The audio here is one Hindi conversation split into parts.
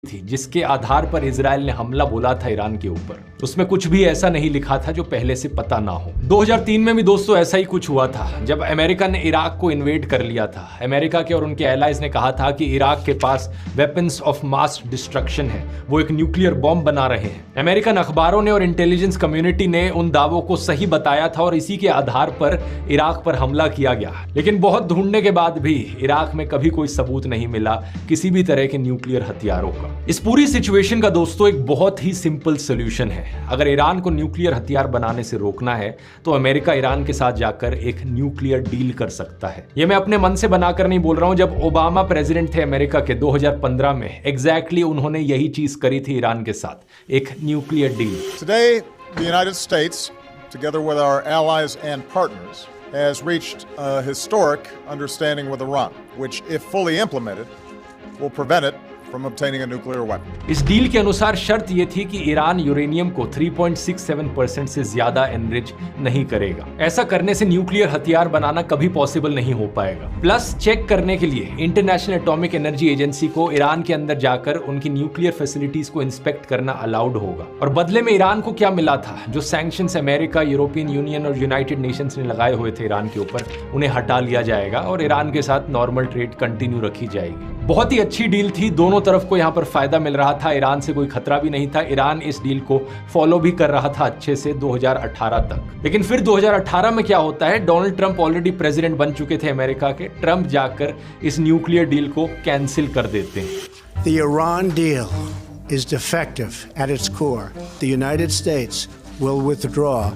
थी जिसके आधार पर इजराइल ने हमला बोला था ईरान के ऊपर। उसमें कुछ भी ऐसा नहीं लिखा था जो पहले से पता ना हो। 2003 में भी दोस्तों ऐसा ही कुछ हुआ था जब अमेरिका ने इराक को इन्वेड कर लिया था। अमेरिका के और उनके एलाइज ने कहा था कि इराक के पास वेपन्स ऑफ मास डिस्ट्रक्शन है, वो एक न्यूक्लियर बॉम्ब बना रहे हैं। अमेरिकन अखबारों ने और इंटेलिजेंस कम्युनिटी ने उन दावों को सही बताया था और इसी के आधार पर इराक पर हमला किया गया। लेकिन बहुत ढूंढने के बाद भी इराक में कभी कोई सबूत नहीं मिला किसी भी तरह के न्यूक्लियर हथियारों का। इस पूरी सिचुएशन का दोस्तों एक बहुत ही सिंपल सोल्यूशन है। अगर ईरान को न्यूक्लियर हथियार बनाने से रोकना है तो अमेरिका ईरान के साथ जाकर एक न्यूक्लियर डील कर सकता है। ये मैं अपने मन से बनाकर नहीं बोल रहा हूं। जब ओबामा प्रेसिडेंट थे अमेरिका के 2015 में एग्जैक्टली उन्होंने यही चीज करी थी ईरान के साथ, एक nuclear deal. Today, the United States, together with our allies and partners, has reached a historic understanding with Iran, which, if fully implemented, will prevent it from obtaining a nuclear weapon. इस डील के अनुसार शर्त यह थी कि ईरान यूरेनियम को 3.67% से ज्यादा एनरिच नहीं करेगा। ऐसा करने से न्यूक्लियर हथियार बनाना कभी पॉसिबल नहीं हो पाएगा। प्लस चेक करने के लिए इंटरनेशनल एटॉमिक एनर्जी एजेंसी को ईरान के अंदर जाकर उनकी न्यूक्लियर फैसिलिटीज को इंस्पेक्ट करना अलाउड होगा। और बदले में ईरान को क्या मिला था? जो सैंक्शंस अमेरिका, यूरोपियन यूनियन और यूनाइटेड नेशंस ने लगाए हुए थे ईरान के ऊपर, उन्हें हटा लिया जाएगा और ईरान के साथ नॉर्मल ट्रेड कंटिन्यू रखी जाएगी। बहुत ही अच्छी डील थी, दोनों तरफ को यहाँ पर फायदा मिल रहा था। ईरान से कोई खतरा भी नहीं था। ईरान इस डील को फॉलो भी कर रहा था अच्छे से 2018 तक। लेकिन फिर 2018 में क्या होता है? डोनाल्ड ट्रंप ऑलरेडी प्रेसिडेंट बन चुके थे अमेरिका के। ट्रंप जाकर इस न्यूक्लियर डील को कैंसिल कर देते हैं। The Iran deal is defective at its core. The United States will withdraw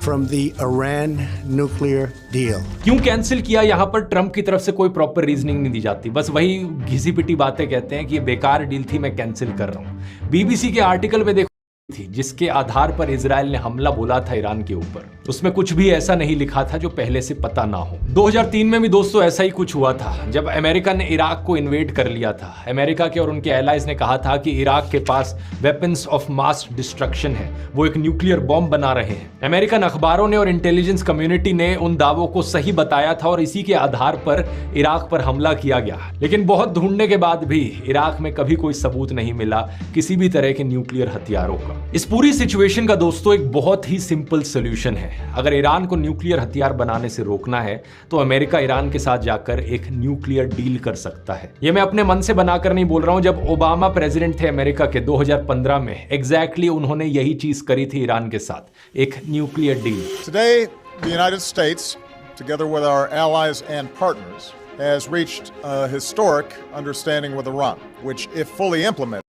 from the Iran nuclear deal. क्यों कैंसिल किया? यहाँ पर ट्रंप की तरफ से कोई प्रॉपर रीजनिंग नहीं दी जाती। बस वही घिसी पिटी बातें कहते हैं कि ये बेकार डील थी, मैं कैंसिल कर रहा हूँ। बीबीसी के आर्टिकल में देखो थी जिसके आधार पर इजराइल ने हमला बोला था ईरान के ऊपर। उसमें कुछ भी ऐसा नहीं लिखा था जो पहले से पता ना हो। 2003 में भी दोस्तों ऐसा ही कुछ हुआ था जब अमेरिका ने इराक को इन्वेड कर लिया था। अमेरिका के और उनके एलाइज ने कहा था कि इराक के पास वेपन्स ऑफ मास डिस्ट्रक्शन है, वो एक न्यूक्लियर बॉम्ब बना रहे हैं। अमेरिकन अखबारों ने और इंटेलिजेंस कम्युनिटी ने उन दावों को सही बताया था और इसी के आधार पर इराक पर हमला किया गया। लेकिन बहुत ढूंढने के बाद भी इराक में कभी कोई सबूत नहीं मिला किसी भी तरह के न्यूक्लियर हथियारों का। इस पूरी सिचुएशन का दोस्तों एक बहुत ही सिंपल सोल्यूशन है। अगर ईरान को न्यूक्लियर हथियार बनाने से रोकना है तो अमेरिका ईरान के साथ जाकर एक न्यूक्लियर डील कर सकता है। ये मैं अपने मन से बनाकर नहीं बोल रहा हूं। जब ओबामा प्रेसिडेंट थे अमेरिका के 2015 में एग्जैक्टली उन्होंने यही चीज करी थी ईरान के साथ, एक nuclear deal. Today, the United States, together with our allies and partners, has reached a historic understanding with Iran, which, if fully implemented,